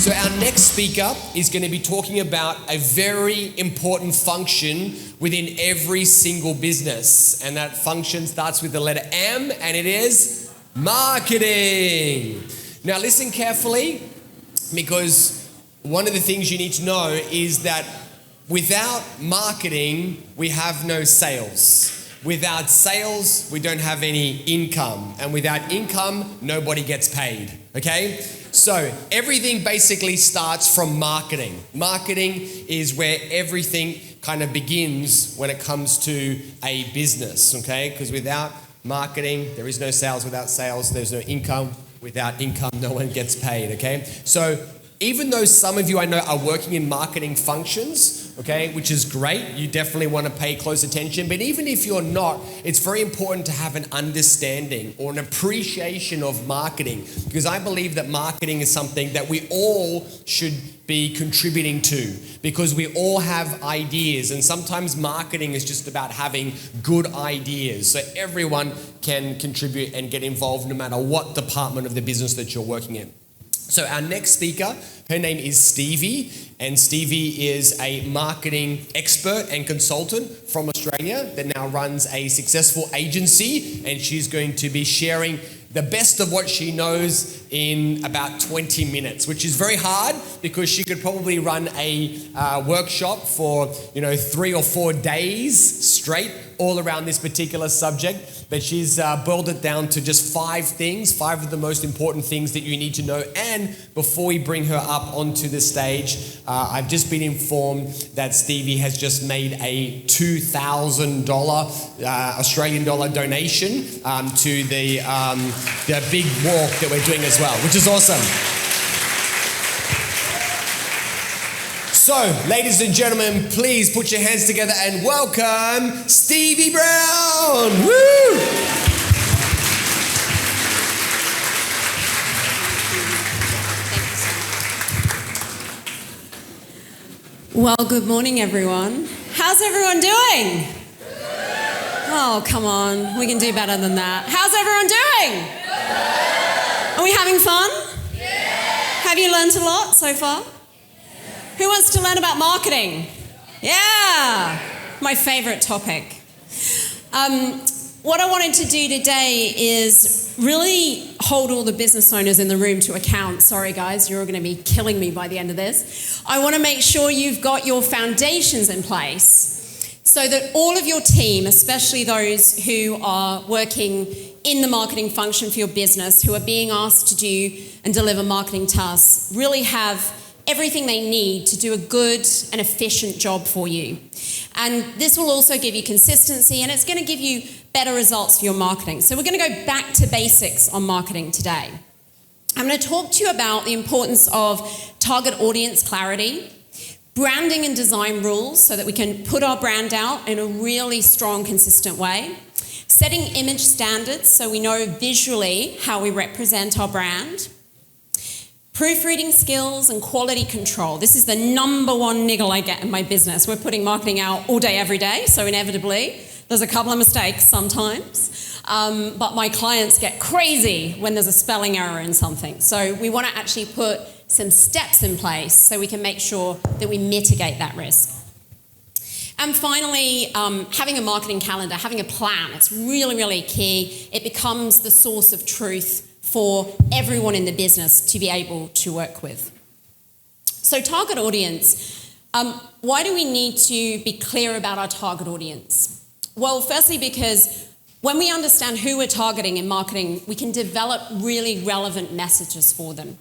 So our next speaker is going to be talking about a very important function within every single business. And that function starts with the letter M, and it is marketing. Now listen carefully, because one of the things you need to know is that without marketing, we have no sales. Without sales, we don't have any income. And without income, nobody gets paid, okay? So everything basically starts from marketing. Marketing is where everything kind of begins when it comes to a business, okay? Because without marketing, there is no sales. Without sales, there's no income. Without income, no one gets paid, okay? So even though some of you I know are working in marketing functions, okay, which is great, you definitely want to pay close attention. But even if you're not, it's very important to have an understanding or an appreciation of marketing, because I believe that marketing is something that we all should be contributing to, because we all have ideas, and sometimes marketing is just about having good ideas. So everyone can contribute and get involved no matter what department of the business that you're working in. So our next speaker, her name is Stevie, and Stevie is a marketing expert and consultant from Australia that now runs a successful agency, and she's going to be sharing the best of what she knows in about 20 minutes, which is very hard because she could probably run a workshop for 3 or 4 days straight all around this particular subject. But she's boiled it down to just 5 things, 5 of the most important things that you need to know. And before we bring her up onto the stage, I've just been informed that Stevie has just made a $2,000 Australian dollar donation to the big walk that we're doing as well, which is awesome. So, ladies and gentlemen, please put your hands together and welcome Stevie Brown. Woo! Well, good morning, everyone. How's everyone doing? Oh, come on. We can do better than that. How's everyone doing? Are we having fun? Have you learned a lot so far? Who wants to learn about marketing? Yeah, my favorite topic. What I wanted to do today is really hold all the business owners in the room to account. Sorry guys, you're all going to be killing me by the end of this. I want to make sure you've got your foundations in place so that all of your team, especially those who are working in the marketing function for your business, who are being asked to do and deliver marketing tasks, really have everything they need to do a good and efficient job for you. And this will also give you consistency, and it's going to give you better results for your marketing. So we're going to go back to basics on marketing today. I'm going to talk to you about the importance of target audience clarity, branding and design rules so that we can put our brand out in a really strong, consistent way, setting image standards so we know visually how we represent our brand, proofreading skills and quality control. This is the number one niggle I get in my business. We're putting marketing out all day, every day, so inevitably there's a couple of mistakes sometimes. But my clients get crazy when there's a spelling error in something. So we want to actually put some steps in place so we can make sure that we mitigate that risk. And finally, having a marketing calendar, having a plan, it's really, really key. It becomes the source of truth for everyone in the business to be able to work with. So target audience, why do we need to be clear about our target audience? Well, firstly, because when we understand who we're targeting in marketing, we can develop really relevant messages for them.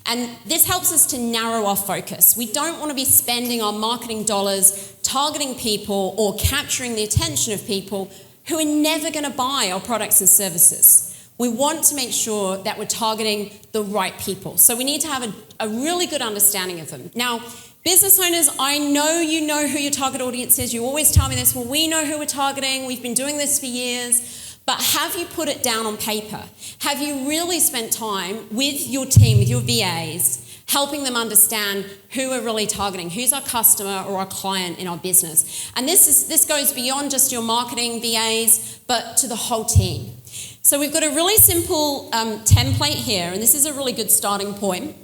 And this helps us to narrow our focus. We don't want to be spending our marketing dollars targeting people or capturing the attention of people who are never going to buy our products and services. We want to make sure that we're targeting the right people. So we need to have a really good understanding of them. Now, business owners, I know you know who your target audience is. You always tell me this, well, we know who we're targeting. We've been doing this for years. But have you put it down on paper? Have you really spent time with your team, with your VAs, helping them understand who we're really targeting, who's our customer or our client in our business? And this goes beyond just your marketing VAs, but to the whole team. So we've got a really simple template here, and this is a really good starting point.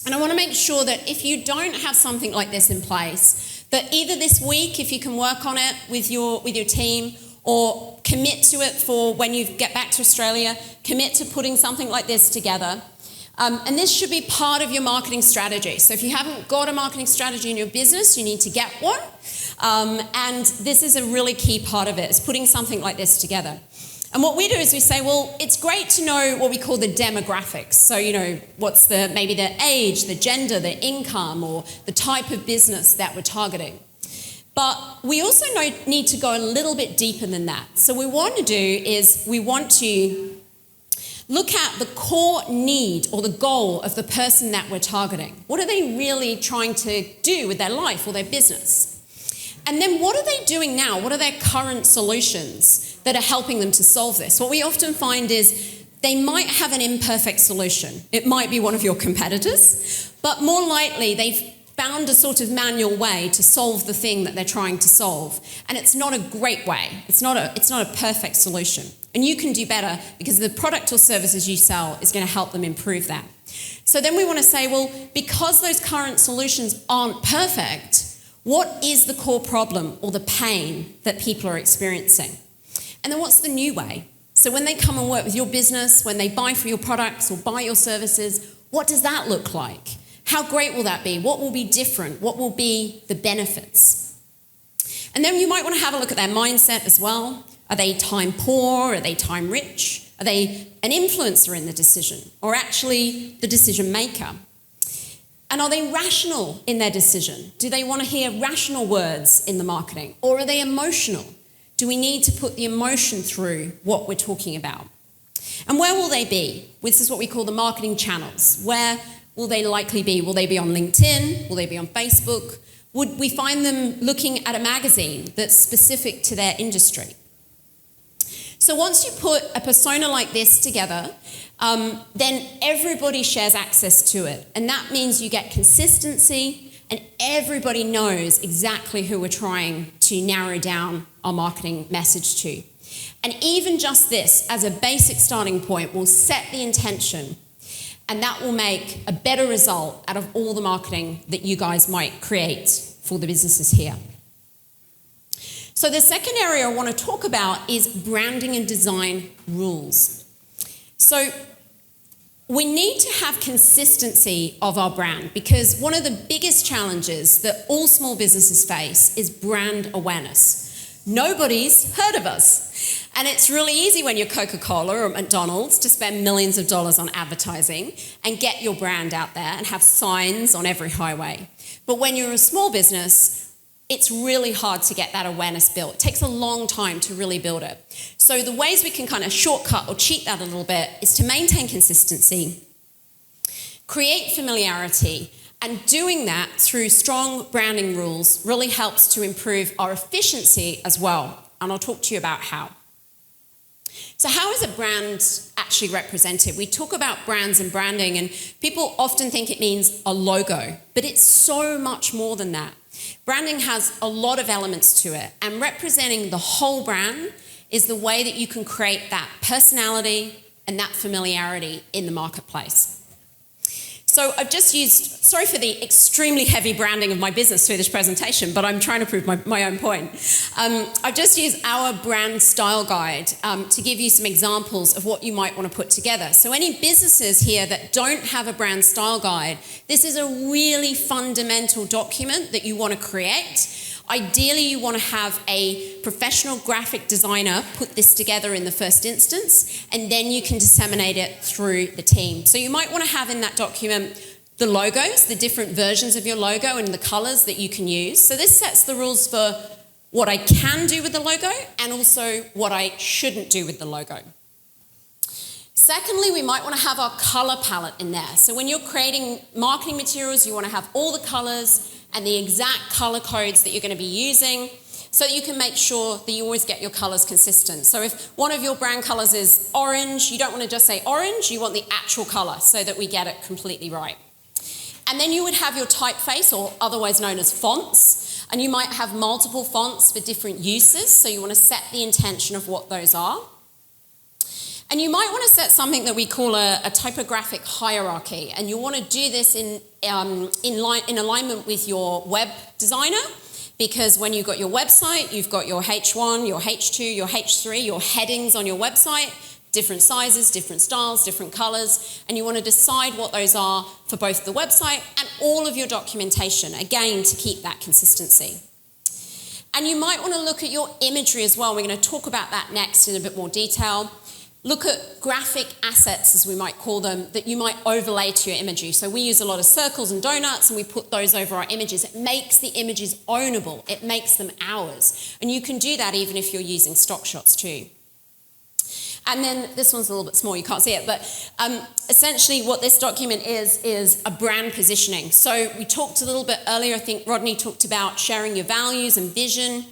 And I want to make sure that if you don't have something like this in place, that either this week, if you can work on it with your team, or commit to it for when you get back to Australia, commit to putting something like this together. And this should be part of your marketing strategy. So if you haven't got a marketing strategy in your business, you need to get one. And this is a really key part of it, is putting something like this together. And what we do is we say, well, it's great to know what we call the demographics. So, what's maybe the age, the gender, the income, or the type of business that we're targeting. But we also need to go a little bit deeper than that. So what we want to do is we want to look at the core need or the goal of the person that we're targeting. What are they really trying to do with their life or their business? And then what are they doing now? What are their current solutions that are helping them to solve this? What we often find is they might have an imperfect solution. It might be one of your competitors, but more likely they've found a sort of manual way to solve the thing that they're trying to solve. And it's not a great way. It's not a perfect solution. And you can do better because the product or services you sell is going to help them improve that. So then we want to say, well, because those current solutions aren't perfect, what is the core problem or the pain that people are experiencing? And then what's the new way? So when they come and work with your business, when they buy for your products or buy your services, what does that look like? How great will that be? What will be different? What will be the benefits? And then you might want to have a look at their mindset as well. Are they time poor? Are they time rich? Are they an influencer in the decision or actually the decision maker? And are they rational in their decision? Do they want to hear rational words in the marketing? Or are they emotional? Do we need to put the emotion through what we're talking about? And where will they be? This is what we call the marketing channels. Where will they likely be? Will they be on LinkedIn? Will they be on Facebook? Would we find them looking at a magazine that's specific to their industry? So once you put a persona like this together, then everybody shares access to it. And that means you get consistency and everybody knows exactly who we're trying to narrow down our marketing message to. And even just this, as a basic starting point, will set the intention. And that will make a better result out of all the marketing that you guys might create for the businesses here. So the second area I want to talk about is branding and design rules. So we need to have consistency of our brand because one of the biggest challenges that all small businesses face is brand awareness. Nobody's heard of us. And it's really easy when you're Coca-Cola or McDonald's to spend millions of dollars on advertising and get your brand out there and have signs on every highway. But when you're a small business, it's really hard to get that awareness built. It takes a long time to really build it. So the ways we can kind of shortcut or cheat that a little bit is to maintain consistency, create familiarity, and doing that through strong branding rules really helps to improve our efficiency as well. And I'll talk to you about how. So how is a brand actually represented? We talk about brands and branding, and people often think it means a logo, but it's so much more than that. Branding has a lot of elements to it, and representing the whole brand is the way that you can create that personality and that familiarity in the marketplace. So I've just used, sorry for the extremely heavy branding of my business through this presentation, but I'm trying to prove my own point. I've just used our brand style guide to give you some examples of what you might want to put together. So any businesses here that don't have a brand style guide, this is a really fundamental document that you want to create. Ideally, you want to have a professional graphic designer put this together in the first instance, and then you can disseminate it through the team. So you might want to have in that document the logos, the different versions of your logo and the colors that you can use. So this sets the rules for what I can do with the logo and also what I shouldn't do with the logo. Secondly, we might want to have our color palette in there. So when you're creating marketing materials, you want to have all the colors and the exact color codes that you're going to be using so that you can make sure that you always get your colors consistent. So if one of your brand colors is orange, you don't want to just say orange, you want the actual color so that we get it completely right. And then you would have your typeface, or otherwise known as fonts, and you might have multiple fonts for different uses, so you want to set the intention of what those are. And you might want to set something that we call a typographic hierarchy, and you want to do this in alignment with your web designer, because when you've got your website, you've got your H1, your H2, your H3, your headings on your website, different sizes, different styles, different colors, and you want to decide what those are for both the website and all of your documentation, again, to keep that consistency. And you might want to look at your imagery as well. We're going to talk about that next in a bit more detail. Look at graphic assets, as we might call them, that you might overlay to your imagery. So we use a lot of circles and donuts, and we put those over our images. It makes the images ownable. It makes them ours. And you can do that even if you're using stock shots too. And then this one's a little bit small, you can't see it, but essentially what this document is a brand positioning. So we talked a little bit earlier, I think Rodney talked about sharing your values and vision,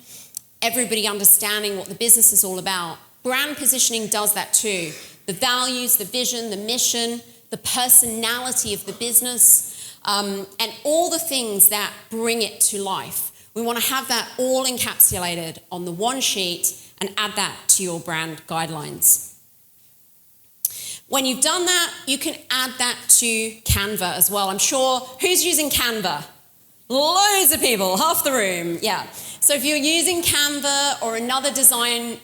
everybody understanding what the business is all about. Brand positioning does that too. The values, the vision, the mission, the personality of the business, and all the things that bring it to life. We want to have that all encapsulated on the one sheet and add that to your brand guidelines. When you've done that, you can add that to Canva as well. I'm sure, who's using Canva? Loads of people, half the room, yeah. So if you're using Canva or another design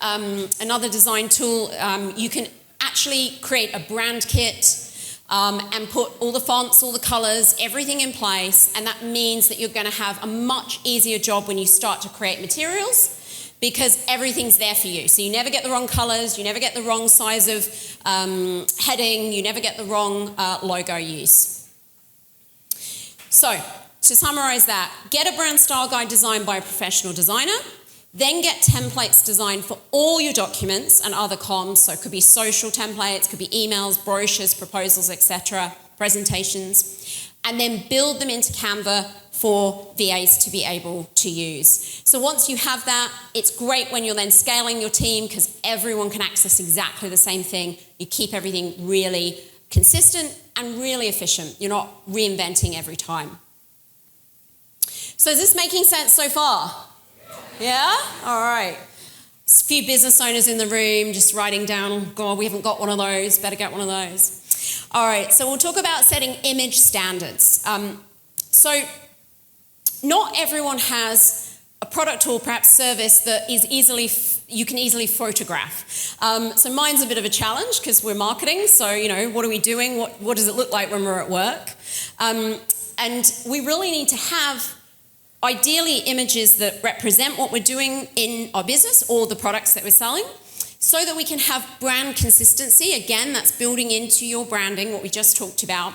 tool, you can actually create a brand kit and put all the fonts, all the colors, everything in place, and that means that you're going to have a much easier job when you start to create materials, because everything's there for you. So you never get the wrong colors, you never get the wrong size of heading, you never get the wrong logo use. So, to summarize that, get a brand style guide designed by a professional designer, then get templates designed for all your documents and other comms, so it could be social templates, could be emails, brochures, proposals, etc., presentations, and then build them into Canva for VAs to be able to use. So once you have that, it's great when you're then scaling your team because everyone can access exactly the same thing. You keep everything really consistent and really efficient. You're not reinventing every time. So is this making sense so far? Yeah? All right. There's a few business owners in the room just writing down, God, we haven't got one of those, better get one of those. All right, so we'll talk about setting image standards. So not everyone has a product or perhaps service that is you can easily photograph. So mine's a bit of a challenge because we're marketing, so what are we doing? What does it look like when we're at work? And we really need to have ideally images that represent what we're doing in our business or the products that we're selling, so that we can have brand consistency. Again, that's building into your branding, what we just talked about.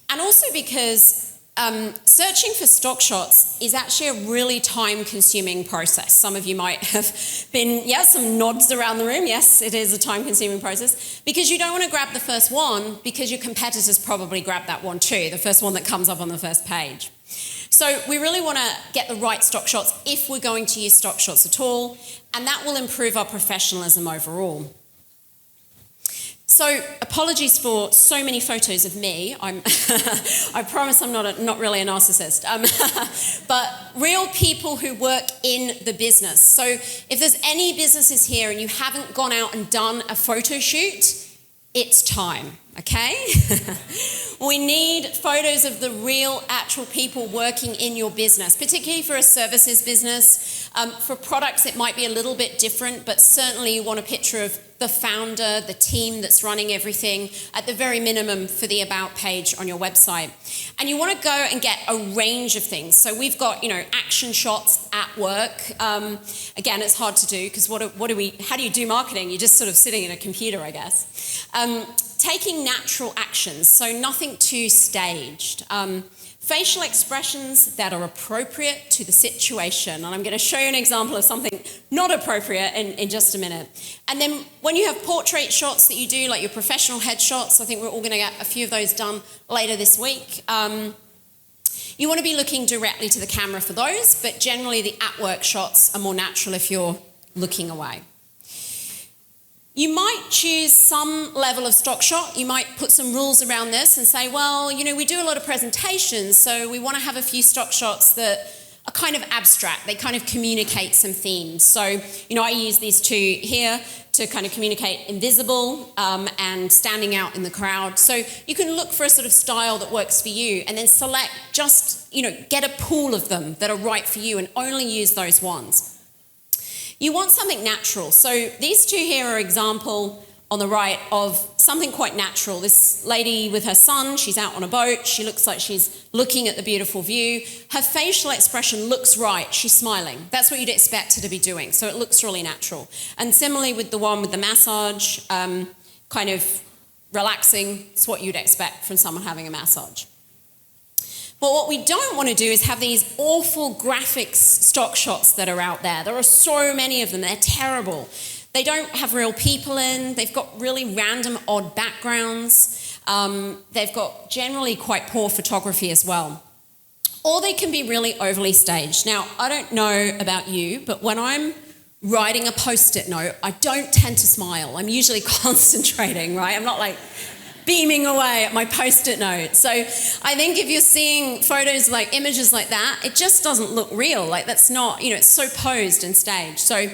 And also because searching for stock shots is actually a really time-consuming process. Some of you might have been, some nods around the room. Yes, it is a time-consuming process because you don't want to grab the first one because your competitors probably grab that one too, the first one that comes up on the first page. So we really want to get the right stock shots if we're going to use stock shots at all, and that will improve our professionalism overall. So apologies for so many photos of me. I promise I'm not really a narcissist. But real people who work in the business. So if there's any businesses here and you haven't gone out and done a photo shoot, it's time, okay? We need photos of the real, actual people working in your business, particularly for a services business. For products, it might be a little bit different, but certainly you want a picture of the founder, the team that's running everything, at the very minimum for the About page on your website. And you want to go and get a range of things. So we've got, action shots at work. Again, it's hard to do because how do you do marketing? You're just sort of sitting in a computer, I guess. Taking natural actions, so nothing too staged. Facial expressions that are appropriate to the situation. And I'm going to show you an example of something not appropriate in just a minute. And then when you have portrait shots that you do, like your professional headshots, I think we're all going to get a few of those done later this week. You want to be looking directly to the camera for those, but generally the at-work shots are more natural if you're looking away. You might choose some level of stock shot. You might put some rules around this and say, well, we do a lot of presentations, so we want to have a few stock shots that are kind of abstract. They kind of communicate some themes. So, I use these two here to kind of communicate invisible and standing out in the crowd. So you can look for a sort of style that works for you and then select just, get a pool of them that are right for you and only use those ones. You want something natural. So these two here are example on the right of something quite natural. This lady with her son, she's out on a boat. She looks like she's looking at the beautiful view. Her facial expression looks right. She's smiling. That's what you'd expect her to be doing. So it looks really natural. And similarly with the one with the massage, kind of relaxing. It's what you'd expect from someone having a massage. But what we don't want to do is have these awful graphics stock shots that are out there. There are so many of them. They're terrible. They don't have real people in. They've got really random, odd backgrounds. They've got generally quite poor photography as well. Or they can be really overly staged. Now, I don't know about you, but when I'm writing a Post-it note, I don't tend to smile. I'm usually concentrating, right? I'm not like beaming away at my Post-it note. So I think if you're seeing photos like images like that, it just doesn't look real. Like that's not, it's so posed and staged. So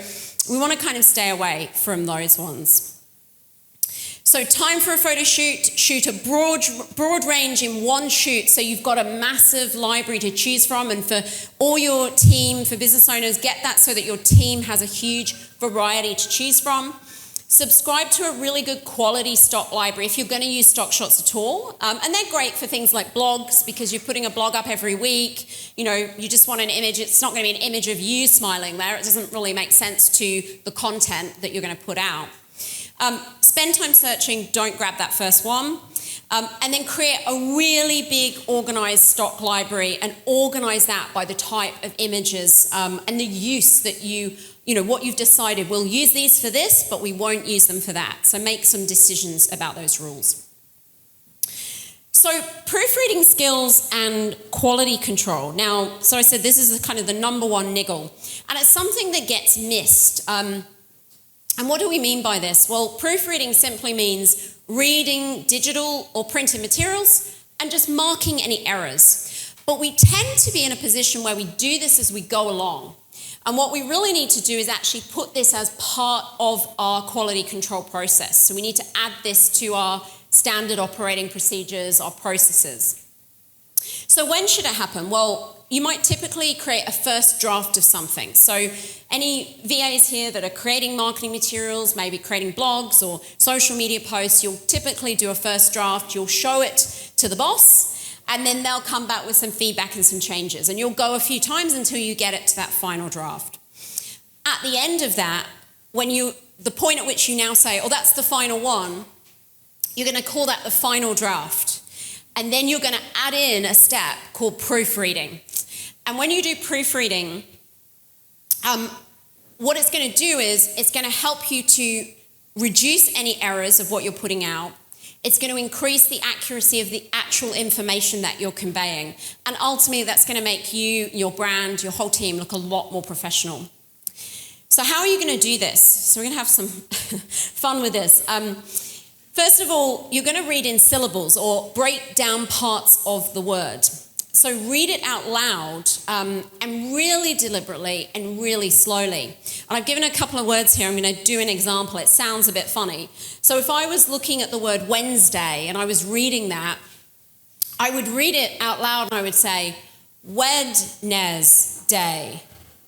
we want to kind of stay away from those ones. So time for a photo shoot, shoot a broad range in one shoot so you've got a massive library to choose from, and for all your team, for business owners, get that so that your team has a huge variety to choose from. Subscribe to a really good quality stock library if you're going to use stock shots at all. And they're great for things like blogs because you're putting a blog up every week. You just want an image. It's not going to be an image of you smiling there. It doesn't really make sense to the content that you're going to put out. Spend time searching. Don't grab that first one. And then create a really big organized stock library and organize that by the type of images and the use that what you've decided. We'll use these for this, but we won't use them for that. So make some decisions about those rules. So proofreading skills and quality control. Now, so I said this is kind of the number one niggle, and it's something that gets missed. And what do we mean by this? Well, proofreading simply means reading digital or printed materials and just marking any errors. But we tend to be in a position where we do this as we go along. And what we really need to do is actually put this as part of our quality control process. So we need to add this to our standard operating procedures, our processes. So when should it happen? Well, you might typically create a first draft of something. So any VAs here that are creating marketing materials, maybe creating blogs or social media posts, you'll typically do a first draft. You'll show it to the boss, and then they'll come back with some feedback and some changes. And you'll go a few times until you get it to that final draft. At the end of that, the point at which you now say, oh, that's the final one, you're going to call that the final draft. And then you're going to add in a step called proofreading. And when you do proofreading, what it's going to do is it's going to help you to reduce any errors of what you're putting out. It's going to increase the accuracy of the actual information that you're conveying. And ultimately, that's going to make you, your brand, your whole team look a lot more professional. So how are you going to do this? So we're going to have some fun with this. First of all, you're going to read in syllables or break down parts of the word. So read it out loud and really deliberately and really slowly. And I've given a couple of words here. I'm going to do an example. It sounds a bit funny. So if I was looking at the word Wednesday and I was reading that, I would read it out loud and I would say, Wednesday,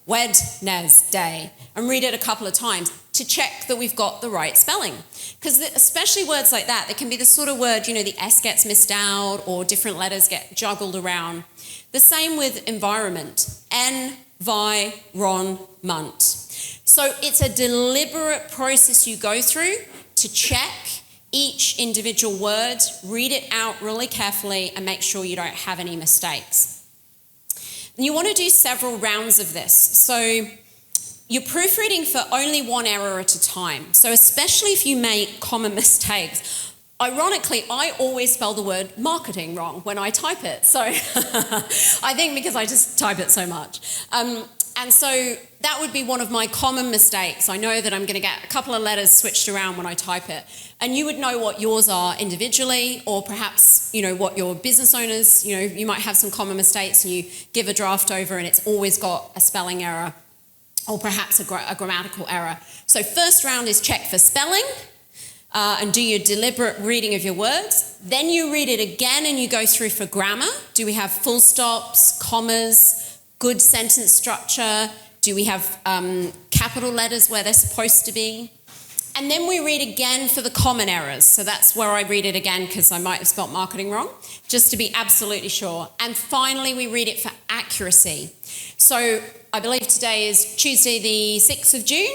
Wednesday, and read it a couple of times to check that we've got the right spelling. Because especially words like that, they can be the sort of word, the S gets missed out or different letters get juggled around. The same with environment, environment. So it's a deliberate process you go through to check each individual word, read it out really carefully and make sure you don't have any mistakes. And you want to do several rounds of this. So you're proofreading for only one error at a time. So especially if you make common mistakes. Ironically, I always spell the word marketing wrong when I type it. So I think because I just type it so much. And so that would be one of my common mistakes. I know that I'm going to get a couple of letters switched around when I type it. And you would know what yours are individually, or perhaps, what your business owners, you might have some common mistakes and you give a draft over and it's always got a spelling error or perhaps a grammatical error. So first round is check for spelling and do your deliberate reading of your words. Then you read it again and you go through for grammar. Do we have full stops, commas, good sentence structure? Do we have capital letters where they're supposed to be? And then we read again for the common errors. So that's where I read it again because I might have spelt marketing wrong, just to be absolutely sure. And finally, we read it for accuracy. So I believe today is Tuesday the 6th of June.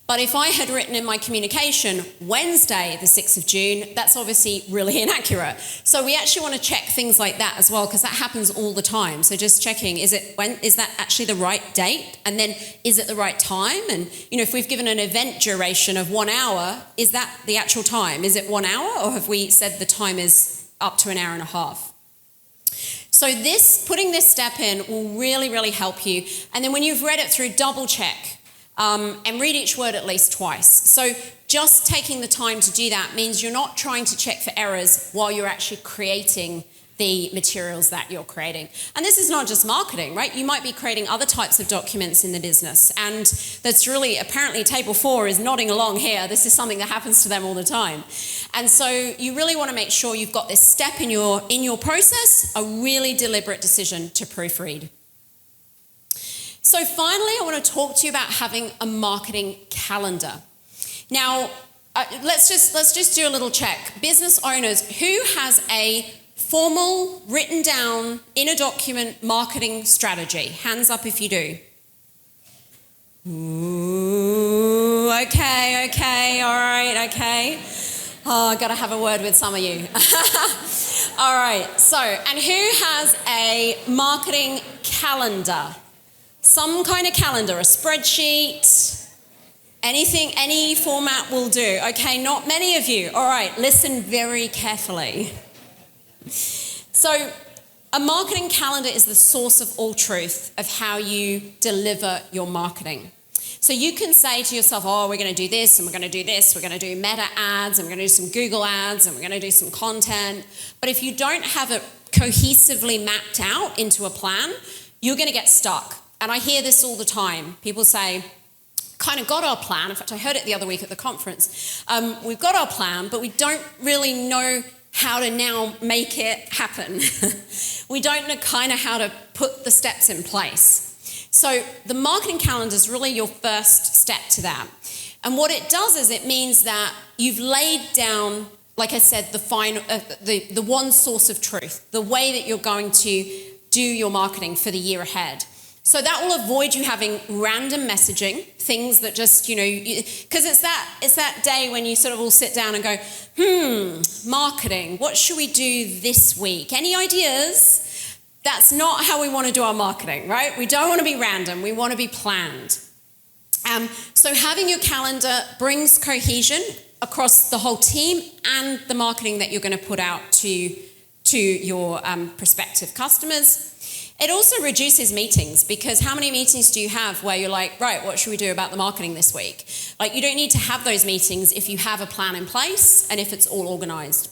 But if I had written in my communication Wednesday the 6th of June, that's obviously really inaccurate. So we actually want to check things like that as well, because that happens all the time. So just checking, is that actually the right date? And then is it the right time? And if we've given an event duration of 1 hour, is that the actual time? Is it 1 hour, or have we said the time is up to an hour and a half? So putting this step in will really, really help you. And then when you've read it through, double check. And read each word at least twice. So just taking the time to do that means you're not trying to check for errors while you're actually creating the materials that you're creating. And this is not just marketing, right? You might be creating other types of documents in the business. And that's really, apparently table 4 is nodding along here. This is something that happens to them all the time. And so you really want to make sure you've got this step in your process, a really deliberate decision to proofread. So finally, I want to talk to you about having a marketing calendar. Now, let's just do a little check. Business owners, who has a formal, written down, in a document marketing strategy? Hands up if you do. Ooh, okay, all right, okay. Oh, I've got to have a word with some of you. All right, so, and who has a marketing calendar? Some kind of calendar, a spreadsheet, anything, any format will do. Okay, not many of you. All right, listen very carefully. So a marketing calendar is the source of all truth of how you deliver your marketing. So you can say to yourself, oh, we're going to do this and we're going to do this. We're going to do meta ads and we're going to do some Google ads and we're going to do some content. But if you don't have it cohesively mapped out into a plan, you're going to get stuck. And I hear this all the time. People say, kind of got our plan. In fact, I heard it the other week at the conference. We've got our plan, but we don't really know how to now make it happen. We don't know kind of how to put the steps in place. So the marketing calendar is really your first step to that. And what it does is it means that you've laid down, like I said, the one source of truth, the way that you're going to do your marketing for the year ahead. So that will avoid you having random messaging, things that just, because it's that day when you sort of all sit down and go, marketing, what should we do this week? Any ideas? That's not how we want to do our marketing, right? We don't want to be random. We want to be planned. So having your calendar brings cohesion across the whole team and the marketing that you're going to put out to your prospective customers. It also reduces meetings, because how many meetings do you have where you're like, right, what should we do about the marketing this week? Like, you don't need to have those meetings if you have a plan in place and if it's all organized.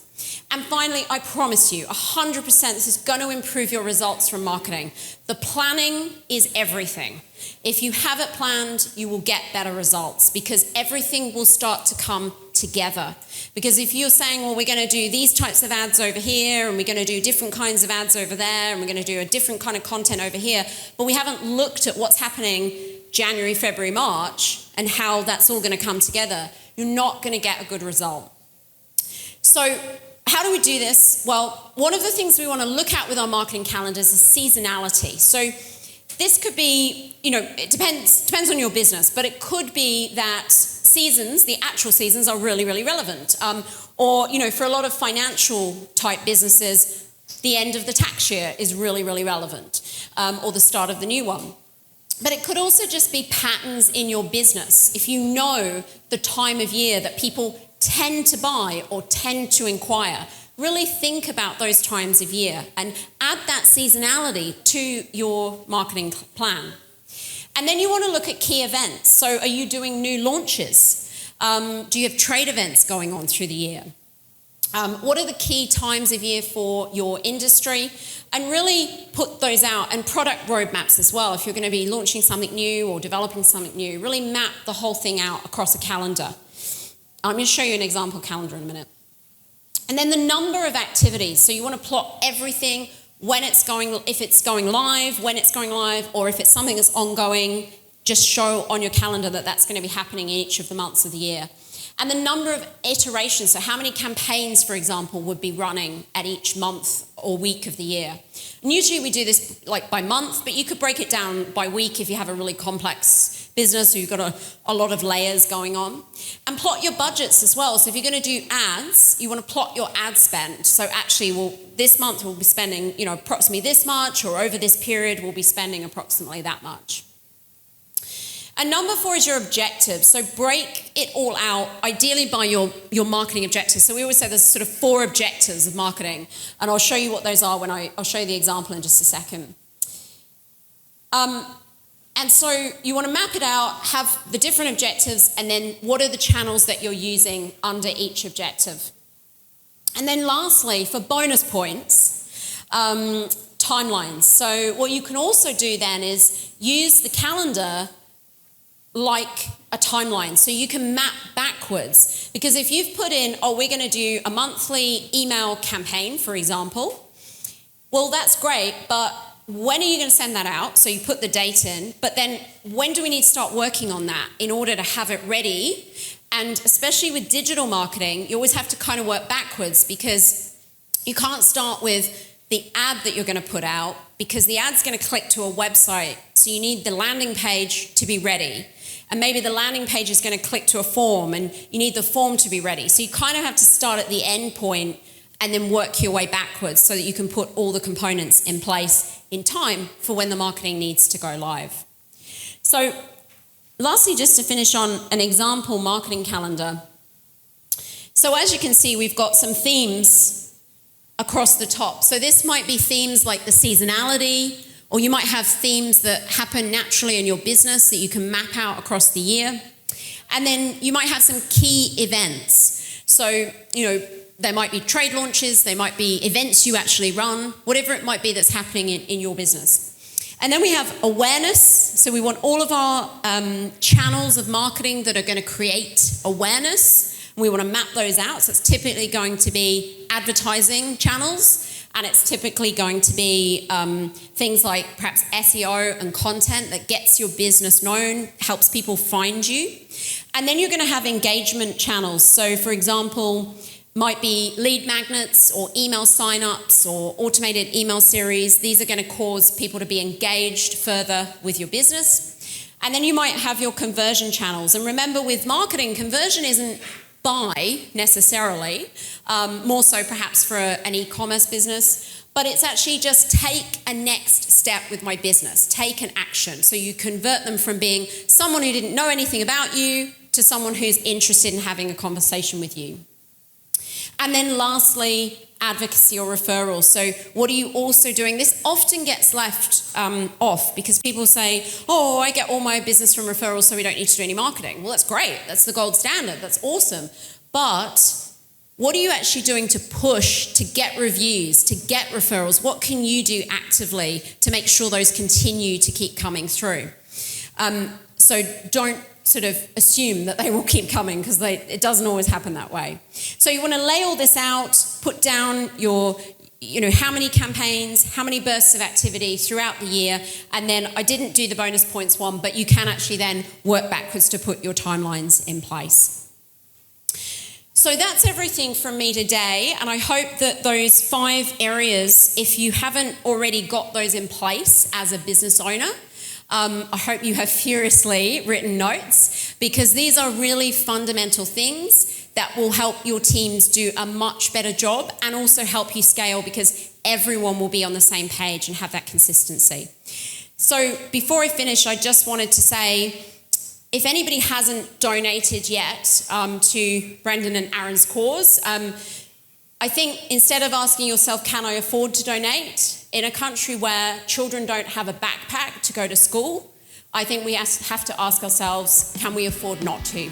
And finally, I promise you, 100% this is going to improve your results from marketing. The planning is everything. If you have it planned, you will get better results, because everything will start to come together. Because if you're saying, well, we're going to do these types of ads over here, and we're going to do different kinds of ads over there, and we're going to do a different kind of content over here, but we haven't looked at what's happening January, February, March, and how that's all going to come together, you're not going to get a good result. So how do we do this? Well, one of the things we want to look at with our marketing calendars is seasonality. So this could be, it depends on your business, but it could be that seasons, the actual seasons, are really, really relevant. Or, for a lot of financial type businesses, the end of the tax year is really, really relevant, or the start of the new one. But it could also just be patterns in your business. If you know the time of year that people tend to buy or tend to inquire, really think about those times of year and add that seasonality to your marketing plan. And then you want to look at key events. So are you doing new launches? Do you have trade events going on through the year? What are the key times of year for your industry? And really put those out, and product roadmaps as well. If you're going to be launching something new or developing something new, really map the whole thing out across a calendar. I'm going to show you an example calendar in a minute. And then the number of activities. So you want to plot everything, when it's going, if it's going live, when it's going live, or if it's something that's ongoing, just show on your calendar that that's going to be happening in each of the months of the year. And the number of iterations, so how many campaigns, for example, would be running at each month or week of the year. And usually we do this like by month, but you could break it down by week if you have a really complex business or you've got a lot of layers going on. And plot your budgets as well. So if you're going to do ads, you want to plot your ad spend. So actually, this month we'll be spending, approximately this much, or over this period we'll be spending approximately that much. And number 4 is your objectives. So break it all out, ideally by your marketing objectives. So we always say there's sort of 4 objectives of marketing, and I'll show you what those are when I'll show you the example in just a second. And so you want to map it out, have the different objectives, and then what are the channels that you're using under each objective. And then lastly, for bonus points, timelines. So what you can also do then is use the calendar like a timeline. So you can map backwards. Because if you've put in, we're going to do a monthly email campaign, for example, well, that's great, but when are you going to send that out? So you put the date in, but then when do we need to start working on that in order to have it ready? And especially with digital marketing, you always have to kind of work backwards, because you can't start with the ad that you're going to put out, because the ad's going to click to a website. So you need the landing page to be ready. And maybe the landing page is going to click to a form, and you need the form to be ready. So you kind of have to start at the end point and then work your way backwards so that you can put all the components in place in time for when the marketing needs to go live. So lastly, just to finish on an example marketing calendar. So as you can see, we've got some themes across the top. So this might be themes like the seasonality, or you might have themes that happen naturally in your business that you can map out across the year. And then you might have some key events. So, there might be trade launches, there might be events you actually run, whatever it might be that's happening in your business. And then we have awareness. So we want all of our channels of marketing that are going to create awareness. We want to map those out. So it's typically going to be advertising channels. And it's typically going to be things like perhaps SEO and content that gets your business known, helps people find you. And then you're going to have engagement channels. So for example, might be lead magnets or email signups or automated email series. These are going to cause people to be engaged further with your business. And then you might have your conversion channels. And remember, with marketing, conversion isn't buy necessarily, more so perhaps for an e-commerce business, but it's actually just take a next step with my business, take an action. So you convert them from being someone who didn't know anything about you to someone who's interested in having a conversation with you. And then lastly, advocacy or referrals. So what are you also doing? This often gets left off because people say, I get all my business from referrals, so we don't need to do any marketing. Well, that's great. That's the gold standard. That's awesome. But what are you actually doing to push, to get reviews, to get referrals? What can you do actively to make sure those continue to keep coming through? So don't sort of assume that they will keep coming, because it doesn't always happen that way. So you want to lay all this out, put down your, how many campaigns, how many bursts of activity throughout the year, and then I didn't do the bonus points one, but you can actually then work backwards to put your timelines in place. So that's everything from me today, and I hope that those 5 areas, if you haven't already got those in place as a business owner, I hope you have furiously written notes, because these are really fundamental things that will help your teams do a much better job and also help you scale, because everyone will be on the same page and have that consistency. So before I finish, I just wanted to say, if anybody hasn't donated yet to Brendan and Aaron's cause, I think instead of asking yourself, can I afford to donate? In a country where children don't have a backpack to go to school, I think we have to ask ourselves, can we afford not to?